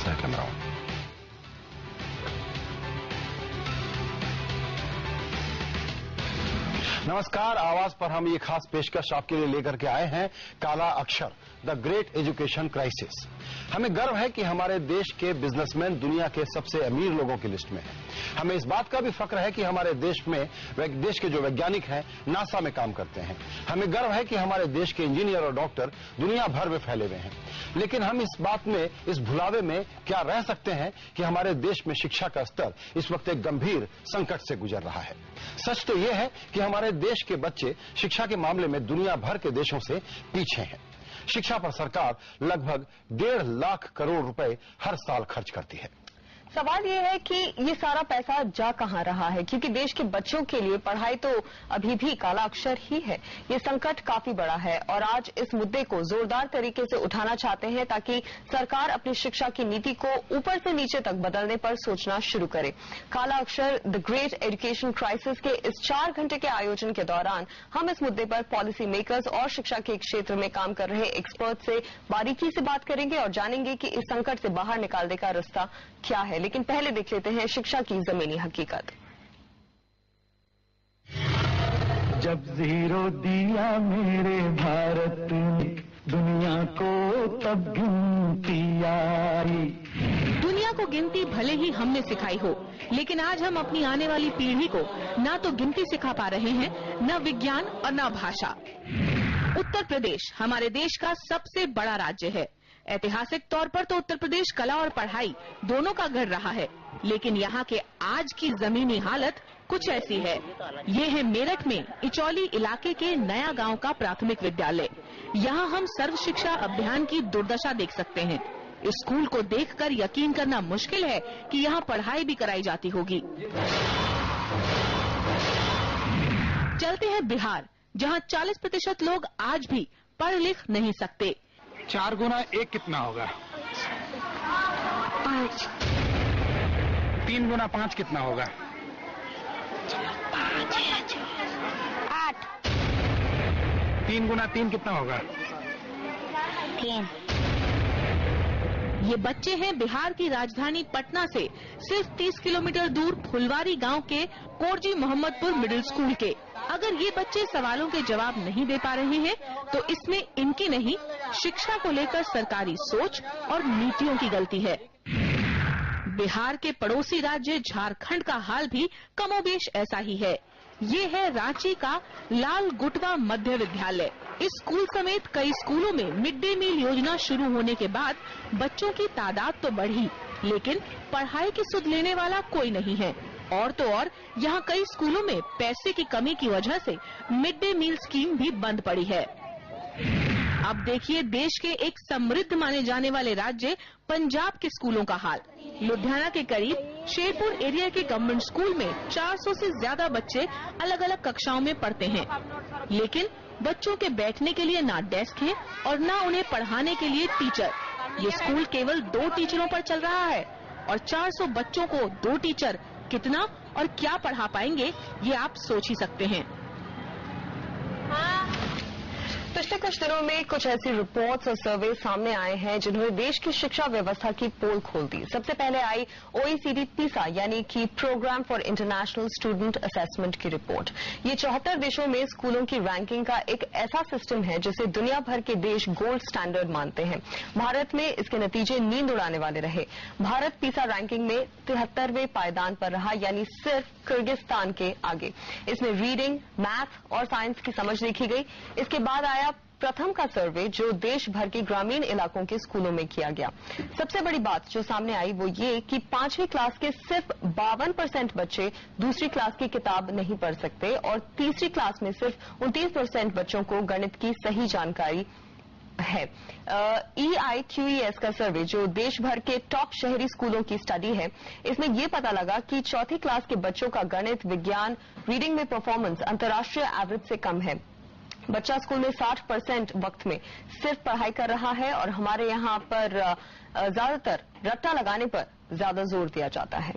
Second round. नमस्कार, आवाज पर हम ये खास पेशकश आपके लिए लेकर के आए हैं, काला अक्षर, द ग्रेट एजुकेशन क्राइसिस। हमें गर्व है कि हमारे देश के बिजनेसमैन दुनिया के सबसे अमीर लोगों की लिस्ट में हैं। हमें इस बात का भी फक्र है कि हमारे देश के जो वैज्ञानिक हैं नासा में काम करते हैं। हमें गर्व है कि हमारे देश के इंजीनियर और डॉक्टर दुनिया भर में फैले हुए हैं। लेकिन हम इस बात में, इस भुलावे में क्या रह सकते हैं कि हमारे देश में शिक्षा का स्तर इस वक्त एक गंभीर संकट से गुजर रहा है। सच तो यह है कि हमारे देश के बच्चे शिक्षा के मामले में दुनिया भर के देशों से पीछे हैं। शिक्षा पर सरकार लगभग 1.5 लाख करोड़ रुपए हर साल खर्च करती है। सवाल ये है कि ये सारा पैसा जा कहां रहा है, क्योंकि देश के बच्चों के लिए पढ़ाई तो अभी भी काला अक्षर ही है। ये संकट काफी बड़ा है और आज इस मुद्दे को जोरदार तरीके से उठाना चाहते हैं ताकि सरकार अपनी शिक्षा की नीति को ऊपर से नीचे तक बदलने पर सोचना शुरू करे। काला अक्षर द ग्रेट एजुकेशन क्राइसिस के इस 4 घंटे के आयोजन के दौरान हम इस मुद्दे पर पॉलिसी मेकर्स और शिक्षा के क्षेत्र में काम कर रहे एक्सपर्ट से बारीकी से बात करेंगे और जानेंगे कि इस संकट से बाहर निकालने का रास्ता क्या है। लेकिन पहले देख लेते हैं शिक्षा की जमीनी हकीकत। जब जीरो दिया मेरे भारत ने दुनिया को, तब गिनती आई। दुनिया को गिनती भले ही हमने सिखाई हो, लेकिन आज हम अपनी आने वाली पीढ़ी को ना तो गिनती सिखा पा रहे हैं, न विज्ञान और न भाषा। उत्तर प्रदेश हमारे देश का सबसे बड़ा राज्य है। ऐतिहासिक तौर पर तो उत्तर प्रदेश कला और पढ़ाई दोनों का गढ़ रहा है, लेकिन यहाँ के आज की जमीनी हालत कुछ ऐसी है। ये है मेरठ में इचौली इलाके के नया गांव का प्राथमिक विद्यालय। यहाँ हम सर्व शिक्षा अभियान की दुर्दशा देख सकते हैं। इस स्कूल को देखकर यकीन करना मुश्किल है कि यहाँ पढ़ाई भी कराई जाती होगी। चलते हैं बिहार, जहाँ 40% लोग आज भी पढ़ लिख नहीं सकते। 4 गुना 1 कितना होगा? 5। 3 गुना 5 कितना होगा? 8। 3 गुना 3 कितना होगा? 3। ये बच्चे हैं बिहार की राजधानी पटना से सिर्फ 30 किलोमीटर दूर फुलवारी गांव के कोरजी मोहम्मदपुर मिडिल स्कूल के। अगर ये बच्चे सवालों के जवाब नहीं दे पा रहे हैं तो इसमें इनकी नहीं, शिक्षा को लेकर सरकारी सोच और नीतियों की गलती है। बिहार के पड़ोसी राज्य झारखंड का हाल भी कमोबेश ऐसा ही है। ये है रांची का लाल गुटवा मध्य विद्यालय। इस स्कूल समेत कई स्कूलों में मिड डे मील योजना शुरू होने के बाद बच्चों की तादाद तो बढ़ी, लेकिन पढ़ाई की सुध लेने वाला कोई नहीं है। और तो और यहाँ कई स्कूलों में पैसे की कमी की वजह से मिड डे मील स्कीम भी बंद पड़ी है। अब देखिए देश के एक समृद्ध माने जाने वाले राज्य पंजाब के स्कूलों का हाल। लुधियाना के करीब शेरपुर एरिया के गवर्नमेंट स्कूल में 400 से ज्यादा बच्चे अलग अलग कक्षाओं में पढ़ते हैं, लेकिन बच्चों के बैठने के लिए ना डेस्क है और ना उन्हें पढ़ाने के लिए टीचर। ये स्कूल केवल 2 टीचरों पर चल रहा है और 400 बच्चों को 2 टीचर कितना और क्या पढ़ा पाएंगे, ये आप सोच ही सकते हैं। पिछले कुछ दिनों में कुछ ऐसी रिपोर्ट्स और सर्वे सामने आए हैं जिन्होंने देश की शिक्षा व्यवस्था की पोल खोल दी। सबसे पहले आई OECD PISA यानी कि program for international student assessment की रिपोर्ट। ये 74 देशों में स्कूलों की रैंकिंग का एक ऐसा सिस्टम है जिसे दुनिया भर के देश गोल्ड स्टैंडर्ड मानते हैं। भारत में इसके नतीजे नींद उड़ाने वाले रहे। भारत PISA रैंकिंग में 73वें पायदान पर रहा, यानी सिर्फ किर्गिस्तान के आगे। इसमें रीडिंग, मैथ और साइंस की समझ देखी गई। इसके बाद आया प्रथम का सर्वे जो देश भर के ग्रामीण इलाकों के स्कूलों में किया गया। सबसे बड़ी बात जो सामने आई वो ये कि 5वीं क्लास के सिर्फ 52% बच्चे दूसरी क्लास की किताब नहीं पढ़ सकते और तीसरी क्लास में सिर्फ 29% बच्चों को गणित की सही जानकारी है। EIQES का सर्वे जो देश भर के टॉप शहरी स्कूलों की स्टडी है, इसमें यह पता लगा कि 4th क्लास के बच्चों का गणित, विज्ञान, रीडिंग में परफॉर्मेंस अंतर्राष्ट्रीय एवरेज से कम है। बच्चा स्कूल में 60% वक्त में सिर्फ पढ़ाई कर रहा है और हमारे यहाँ पर ज्यादातर रट्टा लगाने पर ज्यादा जोर दिया जाता है।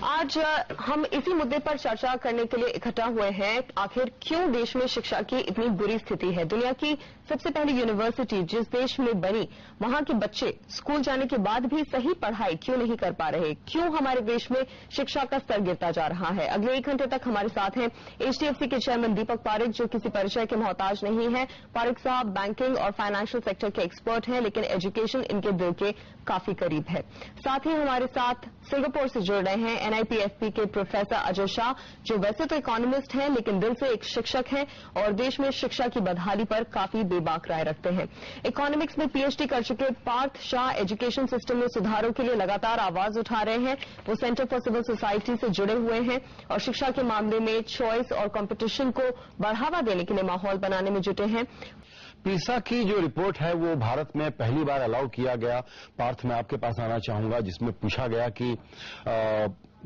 आज हम इसी मुद्दे पर चर्चा करने के लिए इकट्ठा हुए हैं। आखिर क्यों देश में शिक्षा की इतनी बुरी स्थिति है? दुनिया की सबसे पहली यूनिवर्सिटी जिस देश में बनी, वहां के बच्चे स्कूल जाने के बाद भी सही पढ़ाई क्यों नहीं कर पा रहे? क्यों हमारे देश में शिक्षा का स्तर गिरता जा रहा है? अगले 1 घंटे तक हमारे साथ हैं HDFC के चेयरमैन दीपक पारेख, जो किसी परिचय के मोहताज नहीं है। पारेख साहब बैंकिंग और फाइनेंशियल सेक्टर के एक्सपर्ट हैं, लेकिन एजुकेशन इनके दिल के काफी करीब है। साथ ही हमारे साथ सिंगापुर से जुड़ रहे हैं NIPFP के प्रोफेसर अजय शाह, जो वैसे तो इकोनॉमिस्ट हैं लेकिन दिल से एक शिक्षक हैं और देश में शिक्षा की बदहाली पर काफी बेबाक राय रखते हैं। इकोनॉमिक्स में PhD कर चुके पार्थ शाह एजुकेशन सिस्टम में सुधारों के लिए लगातार आवाज उठा रहे हैं। वो सेंटर फॉर सिविल सोसाइटी से जुड़े हुए हैं और शिक्षा के मामले में चॉइस और कंपटीशन को बढ़ावा देने के लिए माहौल बनाने में जुटे हैं। पीसा की जो रिपोर्ट है वो भारत में पहली बार अलाउ किया गया। पार्थ, मैं आपके पास आना चाहूंगा, जिसमें पूछा गया कि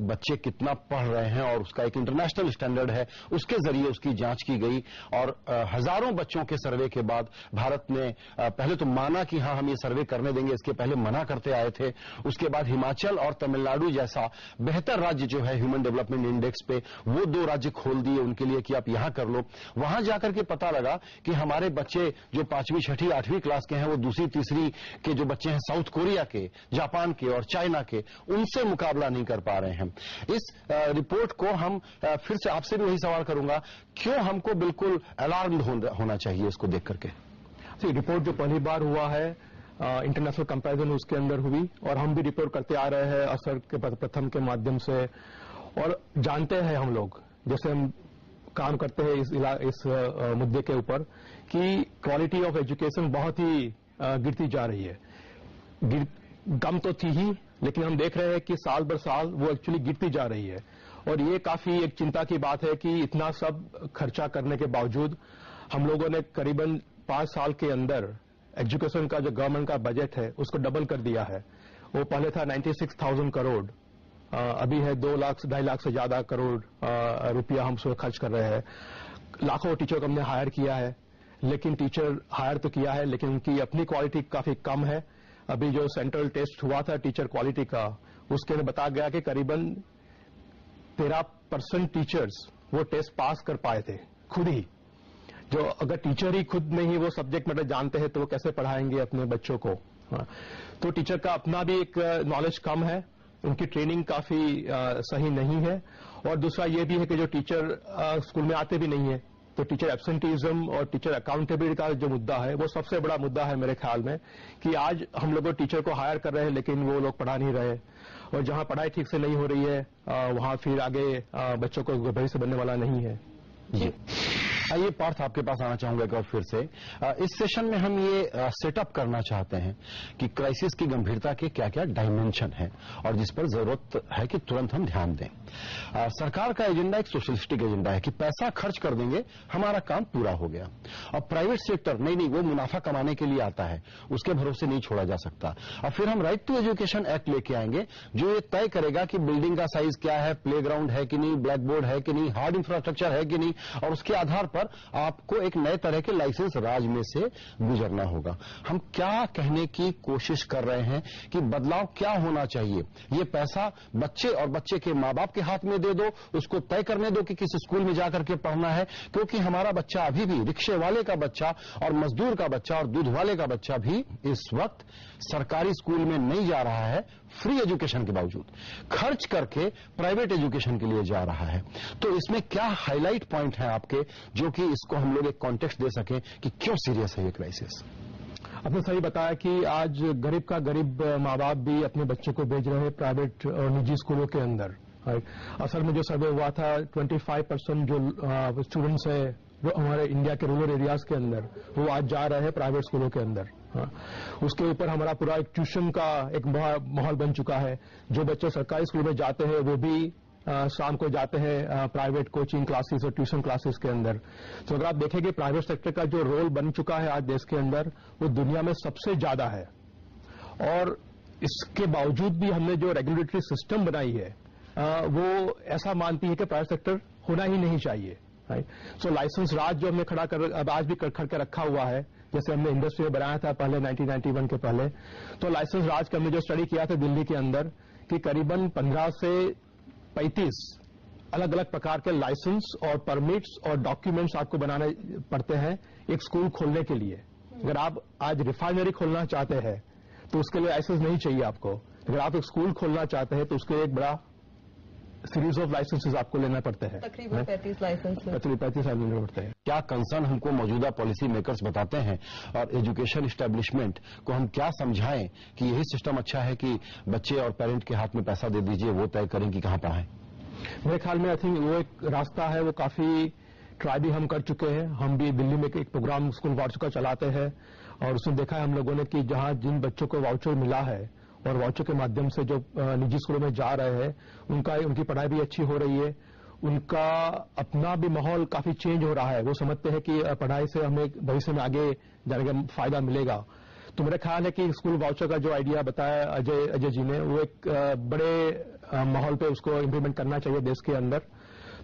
बच्चे कितना पढ़ रहे हैं और उसका एक इंटरनेशनल स्टैंडर्ड है, उसके जरिए उसकी जांच की गई और हजारों बच्चों के सर्वे के बाद भारत ने पहले तो माना कि हाँ हम ये सर्वे करने देंगे, इसके पहले मना करते आए थे। उसके बाद हिमाचल और तमिलनाडु जैसा बेहतर राज्य जो है ह्यूमन डेवलपमेंट इंडेक्स पे, वो 2 राज्य खोल दिए उनके लिए कि आप यहां कर लो। वहां जाकर के पता लगा कि हमारे बच्चे जो 5वीं, 6ठी, 8वीं क्लास के हैं, वो 2री, 3री के जो बच्चे हैं साउथ कोरिया के, जापान के और चाइना के, उनसे मुकाबला नहीं कर पा रहे हैं। इस रिपोर्ट को हम फिर से आपसे भी वही सवाल करूंगा, क्यों हमको बिल्कुल अलार्म होना चाहिए इसको देख करके? रिपोर्ट जो पहली बार हुआ है, इंटरनेशनल कंपैरिजन उसके अंदर हुई और हम भी रिपोर्ट करते आ रहे हैं असर के प्रथम के माध्यम से, और जानते हैं हम लोग, जैसे हम काम करते हैं इस मुद्दे के ऊपर, कि क्वालिटी ऑफ एजुकेशन बहुत ही गिरती जा रही है। कम तो थी ही, लेकिन हम देख रहे हैं कि साल बर साल वो एक्चुअली गिरती जा रही है और ये काफी एक चिंता की बात है कि इतना सब खर्चा करने के बावजूद हम लोगों ने करीबन 5 साल के अंदर एजुकेशन का जो गवर्नमेंट का बजट है उसको डबल कर दिया है। वो पहले था 96,000 करोड़, अभी है 2 लाख, 2.5 लाख से ज्यादा करोड़ रुपया हम उसमें खर्च कर रहे हैं। लाखों टीचर को हमने हायर किया है, लेकिन टीचर हायर तो किया है लेकिन उनकी अपनी क्वालिटी काफी कम है। अभी जो सेंट्रल टेस्ट हुआ था टीचर क्वालिटी का, उसके अंदर बताया गया कि करीबन 13% टीचर्स वो टेस्ट पास कर पाए थे खुद ही। जो अगर टीचर ही खुद नहीं वो सब्जेक्ट मैटर जानते हैं तो वो कैसे पढ़ाएंगे अपने बच्चों को? तो टीचर का अपना भी एक नॉलेज कम है, उनकी ट्रेनिंग काफी सही नहीं है, और दूसरा ये भी है कि जो टीचर स्कूल में आते भी नहीं है, तो टीचर एब्सेंटीज्म और टीचर अकाउंटेबिलिटी का जो मुद्दा है वो सबसे बड़ा मुद्दा है मेरे ख्याल में, कि आज हम लोग टीचर को हायर कर रहे हैं लेकिन वो लोग पढ़ा नहीं रहे, और जहां पढ़ाई ठीक से नहीं हो रही है वहां फिर आगे बच्चों को भविष्य बनने वाला नहीं है। जी आइए पार्थ, आपके पास आना चाहूंगा एक बार फिर से। इस सेशन में हम ये सेटअप करना चाहते हैं कि क्राइसिस की गंभीरता के क्या क्या डायमेंशन हैं और जिस पर जरूरत है कि तुरंत हम ध्यान दें। सरकार का एजेंडा एक सोशलिस्टिक एजेंडा है कि पैसा खर्च कर देंगे हमारा काम पूरा हो गया, और प्राइवेट सेक्टर नहीं वो मुनाफा कमाने के लिए आता है, उसके भरोसे नहीं छोड़ा जा सकता। और फिर हम राइट टू एजुकेशन एक्ट लेके आएंगे जो ये तय करेगा कि बिल्डिंग का साइज क्या है, प्लेग्राउंड है कि नहीं, ब्लैक बोर्ड है कि नहीं, हार्ड इंफ्रास्ट्रक्चर है कि नहीं, और उसके आधार पर आपको एक नए तरह के लाइसेंस राज में से गुजरना होगा। हम क्या कहने की कोशिश कर रहे हैं कि बदलाव क्या होना चाहिए? ये पैसा बच्चे और बच्चे के मां बाप के हाथ में दे दो, उसको तय करने दो कि किस स्कूल में जाकर के पढ़ना है, क्योंकि हमारा बच्चा अभी भी, रिक्शे वाले का बच्चा और मजदूर का बच्चा और दूध वाले का बच्चा भी इस वक्त सरकारी स्कूल में नहीं जा रहा है, फ्री एजुकेशन के बावजूद खर्च करके प्राइवेट एजुकेशन के लिए जा रहा है। तो इसमें क्या हाईलाइट पॉइंट है आपके, जो कि इसको हम लोग एक कॉन्टेक्स्ट दे सकें कि क्यों सीरियस है ये क्राइसिस? आपने सही बताया कि आज गरीब का गरीब माँ बाप भी अपने बच्चे को भेज रहे हैं प्राइवेट और निजी स्कूलों के अंदर। असल में जो सर्वे हुआ था 25% जो स्टूडेंट्स है हमारे इंडिया के रूरल एरियाज के अंदर, वो आज जा रहे हैं प्राइवेट स्कूलों के अंदर। उसके ऊपर हमारा पूरा एक ट्यूशन का एक माहौल बन चुका है। जो बच्चे सरकारी स्कूल में जाते हैं वो भी शाम को जाते हैं प्राइवेट कोचिंग क्लासेस और ट्यूशन क्लासेस के अंदर। तो अगर आप देखेंगे प्राइवेट सेक्टर का जो रोल बन चुका है आज देश के अंदर, वो दुनिया में सबसे ज्यादा है। और इसके बावजूद भी हमने जो रेगुलेटरी सिस्टम बनाई है वो ऐसा मानती है कि प्राइवेट सेक्टर होना ही नहीं चाहिए। सो लाइसेंस राज जो हमने खड़ा कर अब आज भी खड़ के रखा हुआ है, जैसे हमने इंडस्ट्री में बनाया था पहले 1991 के पहले, तो लाइसेंस राज का हमने जो स्टडी किया था दिल्ली के अंदर कि करीबन 15 से 35 अलग अलग प्रकार के लाइसेंस और परमिट्स और डॉक्यूमेंट्स आपको बनाने पड़ते हैं एक स्कूल खोलने के लिए। अगर आप आज रिफाइनरी खोलना चाहते हैं तो उसके लिए लाइसेंस नहीं चाहिए आपको। अगर आप एक स्कूल खोलना चाहते हैं तो उसके लिए एक बड़ा सीरीज ऑफ लाइसेंसेज आपको लेना पड़ते हैं। तकरीबन 35 लाइसेंस 35 लेने पड़ते हैं। क्या कंसर्न हमको मौजूदा पॉलिसी मेकर्स बताते हैं और एजुकेशन इस्टेब्लिशमेंट को हम क्या समझाएं कि यही सिस्टम अच्छा है कि बच्चे और पेरेंट के हाथ में पैसा दे दीजिए, वो तय करें कि कहां पढ़ाएं? मेरे ख्याल में आई थिंक वो एक रास्ता है, वो काफी ट्राई भी हम कर चुके हैं। हम भी दिल्ली में एक प्रोग्राम स्कूल वाउचर का चलाते हैं और उसमें देखा है हम लोगों ने कि जहां जिन बच्चों को वाउचर मिला है और वाउचर के माध्यम से जो निजी स्कूलों में जा रहे हैं उनकी पढ़ाई भी अच्छी हो रही है, उनका अपना भी माहौल काफी चेंज हो रहा है। वो समझते हैं कि पढ़ाई से हमें भविष्य में आगे जाने का फायदा मिलेगा। तो मेरा ख्याल है कि स्कूल वाउचर का जो आइडिया बताया अजय जी ने, वो एक बड़े माहौल पे उसको इम्प्लीमेंट करना चाहिए देश के अंदर।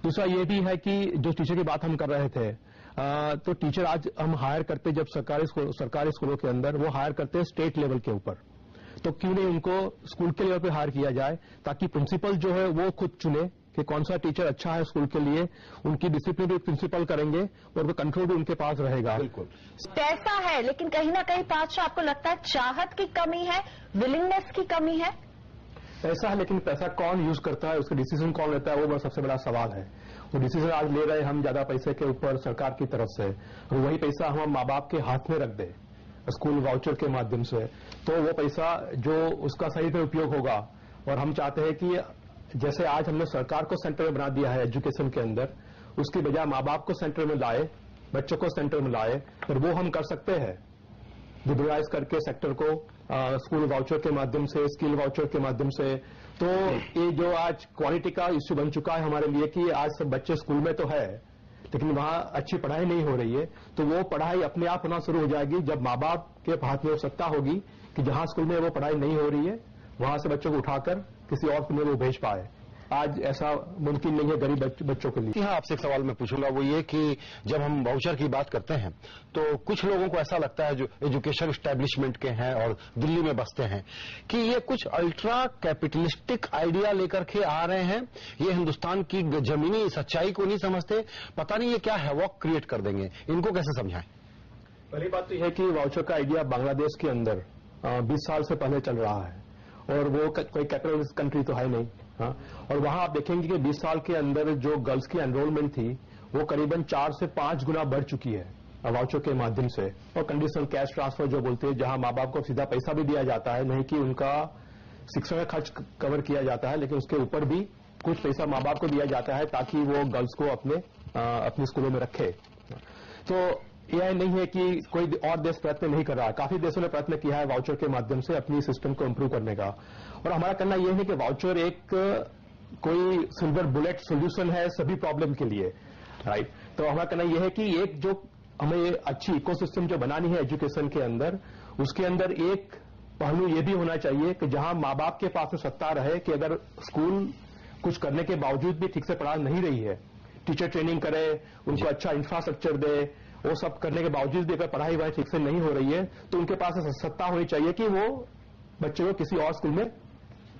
दूसरा ये भी है कि जो टीचर की बात हम कर रहे थे, तो टीचर आज हम हायर करते जब सरकारी स्कूलों के अंदर वो हायर करते हैं स्टेट लेवल के ऊपर, तो क्यों नहीं उनको स्कूल के लेवल पे हायर किया जाए ताकि प्रिंसिपल जो है वो खुद चुने कि कौन सा टीचर अच्छा है स्कूल के लिए। उनकी डिसिप्लिन भी प्रिंसिपल करेंगे और वो कंट्रोल भी उनके पास रहेगा। बिल्कुल पैसा है, लेकिन कहीं ना कहीं पातशाह आपको लगता है चाहत की कमी है, विलिंगनेस की कमी है? पैसा है, लेकिन पैसा कौन यूज करता है, उसका डिसीजन कौन लेता है, वो सबसे बड़ा सवाल है। वो डिसीजन आज ले रहे हैं हम ज्यादा पैसे के ऊपर सरकार की तरफ से, और वही पैसा हम माँ बाप के हाथ में रख दे स्कूल वाउचर के माध्यम से, तो वो पैसा जो उसका सही पे उपयोग होगा। और हम चाहते हैं कि जैसे आज हमने सरकार को सेंटर में बना दिया है एजुकेशन के अंदर, उसकी बजाय माँ बाप को सेंटर में लाए, बच्चों को सेंटर में लाए, और वो हम कर सकते हैं लिबरलाइज करके सेक्टर को स्कूल वाउचर के माध्यम से, स्किल वाउचर के माध्यम से। तो ये जो आज क्वालिटी का इश्यू बन चुका है हमारे लिए कि आज सब बच्चे स्कूल में तो है लेकिन वहां अच्छी पढ़ाई नहीं हो रही है, तो वो पढ़ाई अपने आप होना शुरू हो जाएगी जब माँ बाप के हाथ में वो सत्ता होगी कि जहां स्कूल में वो पढ़ाई नहीं हो रही है वहां से बच्चों को उठाकर किसी और स्कूल में वो भेज पाए। आज ऐसा मुमकिन नहीं है गरीब बच्चों के लिए। हाँ, आपसे एक सवाल मैं पूछूंगा, वो ये कि जब हम वाउचर की बात करते हैं तो कुछ लोगों को ऐसा लगता है जो एजुकेशन एस्टेब्लिशमेंट के हैं और दिल्ली में बसते हैं कि ये कुछ अल्ट्रा कैपिटलिस्टिक आइडिया लेकर के आ रहे हैं, ये हिंदुस्तान की जमीनी सच्चाई को नहीं समझते, पता नहीं ये क्या हैवॉक क्रिएट कर देंगे, इनको कैसे समझाएं? पहली बात तो यह है कि वाउचर का आइडिया बांग्लादेश के अंदर 20 साल से पहले चल रहा है और वो कोई कैपिटलिस्ट कंट्री तो है नहीं। हाँ, और वहां आप देखेंगे कि 20 साल के अंदर जो गर्ल्स की एनरोलमेंट थी वो करीबन 4 से 5 गुना बढ़ चुकी है वाउचर के माध्यम से। और कंडीशनल कैश ट्रांसफर जो बोलते हैं, जहां माँ बाप को सीधा पैसा भी दिया जाता है, नहीं कि उनका शिक्षा का खर्च कवर किया जाता है, लेकिन उसके ऊपर भी कुछ पैसा माँ बाप को दिया जाता है ताकि वो गर्ल्स को अपने स्कूलों में रखे। तो यह नहीं है कि कोई और देश प्रयत्न नहीं कर रहा है, काफी देशों ने प्रयत्न किया है वाउचर के माध्यम से अपनी सिस्टम को इम्प्रूव करने का। और हमारा कहना यह है कि वाउचर एक कोई सिल्वर बुलेट सोल्यूशन है सभी प्रॉब्लम के लिए, राइट। तो हमारा कहना यह है कि एक जो हमें अच्छी इकोसिस्टम जो बनानी है एजुकेशन के अंदर, उसके अंदर एक पहलू ये भी होना चाहिए कि जहां माँ बाप के पास सत्ता रहे कि अगर स्कूल कुछ करने के बावजूद भी ठीक से पढ़ा नहीं रही है, टीचर ट्रेनिंग करे, उनको अच्छा इंफ्रास्ट्रक्चर दे, वो सब करने के बावजूद भी अगर पढ़ाई वढ़ाई ठीक से नहीं हो रही है तो उनके पास सत्ता होनी चाहिए कि वो बच्चे को किसी और स्कूल में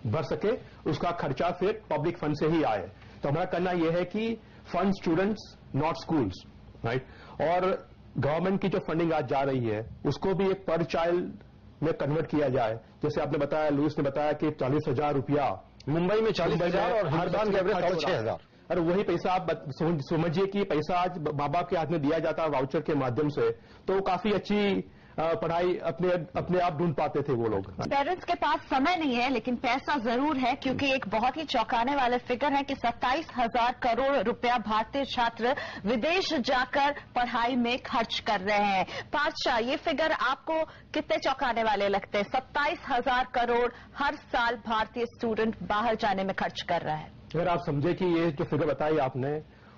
भर सके, उसका खर्चा फिर पब्लिक फंड से ही आए। तो हमारा कहना यह है कि fund students not schools, right. और गवर्नमेंट की जो फंडिंग आज जा रही है उसको भी एक पर चाइल्ड में कन्वर्ट किया जाए। जैसे आपने बताया, लुइस ने बताया कि 40,000 रुपया मुंबई में 40,000 और हिंदुस्तान के एवरेज 6,500। और वही पैसा आप समझिए कि पैसा आज माँ बाप के हाथ में दिया जाता है वाउचर के माध्यम से, तो काफी अच्छी पढ़ाई अपने आप ढूंढ पाते थे वो लोग। पेरेंट्स के पास समय नहीं है लेकिन पैसा जरूर है, क्योंकि एक बहुत ही चौंकाने वाले फिगर है कि 27,000 करोड़ रुपया भारतीय छात्र विदेश जाकर पढ़ाई में खर्च कर रहे हैं। पातशाह, ये फिगर आपको कितने चौंकाने वाले लगते हैं? 27,000 करोड़ हर साल भारतीय स्टूडेंट बाहर जाने में खर्च कर रहा है। अगर आप समझे कि ये जो फिगर बताई आपने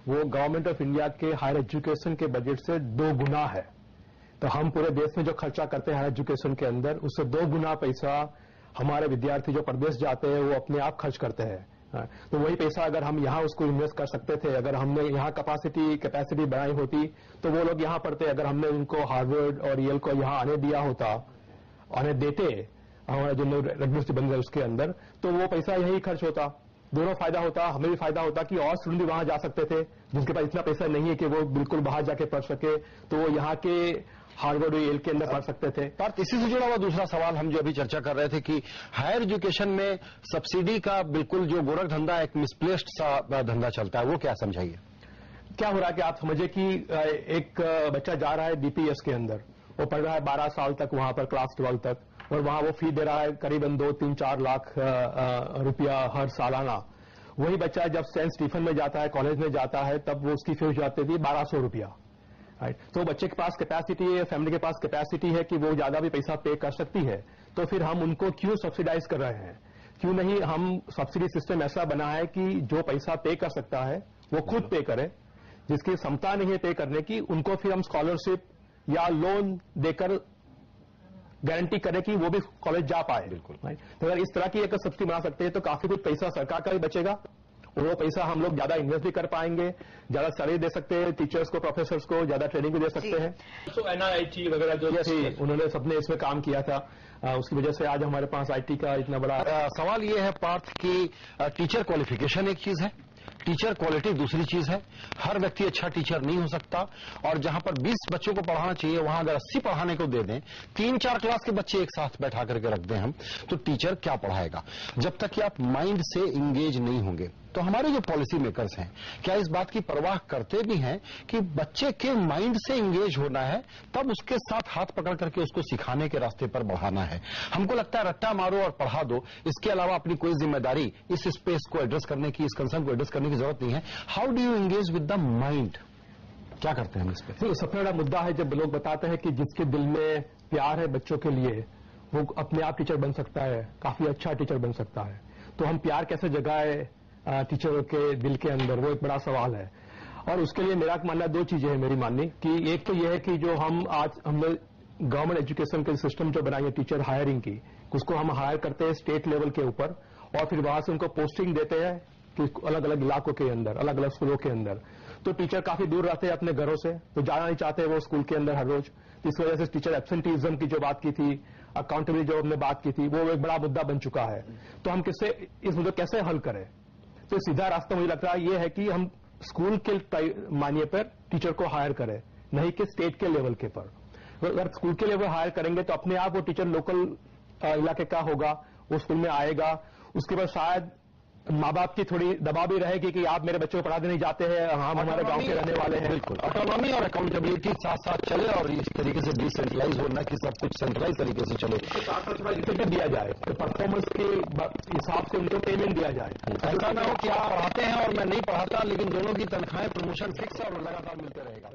वो गवर्नमेंट ऑफ इंडिया के हायर एजुकेशन के बजट से 2 गुना है, तो हम पूरे देश में जो खर्चा करते हैं हायर एजुकेशन के अंदर उससे 2 गुना पैसा हमारे विद्यार्थी जो प्रदेश जाते हैं वो अपने आप खर्च करते हैं। तो वही पैसा अगर हम यहाँ उसको इन्वेस्ट कर सकते थे, अगर हमने यहाँ कैपेसिटी बढ़ाई होती तो वो लोग यहाँ पढ़ते, अगर हमने उनको हार्वर्ड और येल को यहाँ आने दिया होता, आने देते हमारे जो यूनिवर्सिटी बन गए उसके अंदर, तो वो पैसा यही खर्च होता। दोनों फायदा होता, हमें भी फायदा होता कि और स्टूडेंट भी वहां जा सकते थे जिनके पास इतना पैसा नहीं है कि वो बिल्कुल बाहर जाके पढ़ सके, तो वो यहाँ के हार्वर्ड और येल के अंदर पढ़ सकते थे। पार्थ, इसी से जुड़ा हुआ दूसरा सवाल हम जो अभी चर्चा कर रहे थे कि हायर एजुकेशन में सब्सिडी का बिल्कुल जो गोरख धंधा, एक मिसप्लेस्ड सा धंधा चलता है, वो क्या समझाइए? क्या हो रहा है कि आप समझिए कि एक बच्चा जा रहा है डीपीएस के अंदर, वो पढ़ रहा है 12 साल तक वहां पर, क्लास 12 तक, और वहां वो फी दे रहा है करीबन 2-3-4 लाख रुपया हर सालाना। वही बच्चा जब सेंट स्टीफन में जाता है, कॉलेज में जाता है, तब वो उसकी फीस जाती थी 1200 रुपया। राइट, तो बच्चे के पास कैपेसिटी है, फैमिली के पास कैपेसिटी है कि वो ज्यादा भी पैसा पे कर सकती है, तो फिर हम उनको क्यों सब्सिडाइज कर रहे हैं? क्यों नहीं हम सब्सिडी सिस्टम ऐसा बना है कि जो पैसा पे कर सकता है वो खुद पे करे, जिसकी क्षमता नहीं है पे करने की, उनको फिर हम स्कॉलरशिप या लोन देकर गारंटी करें कि वो भी कॉलेज जा पाए। बिल्कुल। तो अगर इस तरह की अगर सब्सिडी बना सकते हैं तो काफी कुछ पैसा सरकार का भी बचेगा, और वो पैसा हम लोग ज्यादा इन्वेस्ट भी कर पाएंगे, ज्यादा सैलरी दे सकते हैं टीचर्स को, प्रोफेसर्स को, ज्यादा ट्रेनिंग भी दे सकते हैं। तो NIT वगैरह जो थी, उन्होंने सबने इसमें काम किया था, उसकी वजह से आज हमारे पास IT का इतना बड़ा। सवाल ये है पार्थ कि टीचर क्वालिफिकेशन एक चीज है, टीचर क्वालिटी दूसरी चीज है। हर व्यक्ति अच्छा टीचर नहीं हो सकता, और जहां पर 20 बच्चों को पढ़ाना चाहिए वहां अगर 80 पढ़ाने को दे दें, 3-4 क्लास के बच्चे एक साथ बैठा करके रख दें हम, तो टीचर क्या पढ़ाएगा जब तक कि आप माइंड से इंगेज नहीं होंगे। तो हमारे जो पॉलिसी मेकर्स हैं, क्या इस बात की परवाह करते भी हैं कि बच्चे के माइंड से इंगेज होना है, तब उसके साथ हाथ पकड़ करके उसको सिखाने के रास्ते पर बढ़ाना है? हमको लगता है रट्टा मारो और पढ़ा दो, इसके अलावा अपनी कोई जिम्मेदारी इस स्पेस को एड्रेस करने की, इस कंसर्न को एड्रेस करने की जरूरत नहीं है। How do you engage with the mind? क्या करते हैं हम इस पे? सबसे बड़ा मुद्दा है जब लोग बताते हैं कि जिसके दिल में प्यार है बच्चों के लिए, वो अपने आप टीचर बन सकता है, काफी अच्छा टीचर बन सकता है। तो हम प्यार कैसे जगाए टीचरों के दिल के अंदर, वो एक बड़ा सवाल है। और उसके लिए मेरा मानना 2 चीजें हैं मेरी माननी, कि एक तो यह है कि जो हमने गवर्नमेंट एजुकेशन के सिस्टम जो बनाई है टीचर हायरिंग की, उसको हम हायर करते हैं स्टेट लेवल के ऊपर, और फिर वहां से उनको पोस्टिंग देते हैं कि अलग अलग इलाकों के अंदर, अलग अलग स्कूलों के अंदर। तो टीचर काफी दूर रहते हैं अपने घरों से, तो जाना नहीं चाहते वो स्कूल के अंदर हर रोज। तो इस वजह से टीचर एब्सेंटीज्म की जो बात की थी, अकाउंटेबिलिटी जो हमने बात की थी, वो एक बड़ा मुद्दा बन चुका है। तो हम इस मुद्दे कैसे हल करें? तो सीधा रास्ता मुझे लगता है ये है कि हम स्कूल के मानिए पर टीचर को हायर करें, नहीं कि स्टेट के लेवल के पर। अगर स्कूल के लेवल हायर करेंगे तो अपने आप वो टीचर लोकल इलाके का होगा, वो स्कूल में आएगा। उसके बाद शायद माँ बाप की थोड़ी दबाव भी रहेगी कि आप मेरे बच्चों को पढ़ाने नहीं जाते हैं, हम हमारे गांव के रहने वाले हैं। बिल्कुल, ऑटोनॉमी और अकाउंटेबिलिटी साथ साथ चले, और इस तरीके से डिसेंट्रलाइज होना कि सब कुछ सेंट्रलाइज तरीके से चले। थोड़ा इंसेंटिव दिया जाए, तो परफॉर्मेंस के हिसाब से उनको पेमेंट दिया जाए। ऐसा ना हो कि आप पढ़ाते हैं और मैं नहीं पढ़ाता, लेकिन दोनों की तनख्वाहें, प्रमोशन फिक्स और लगातार मिलते रहेगा।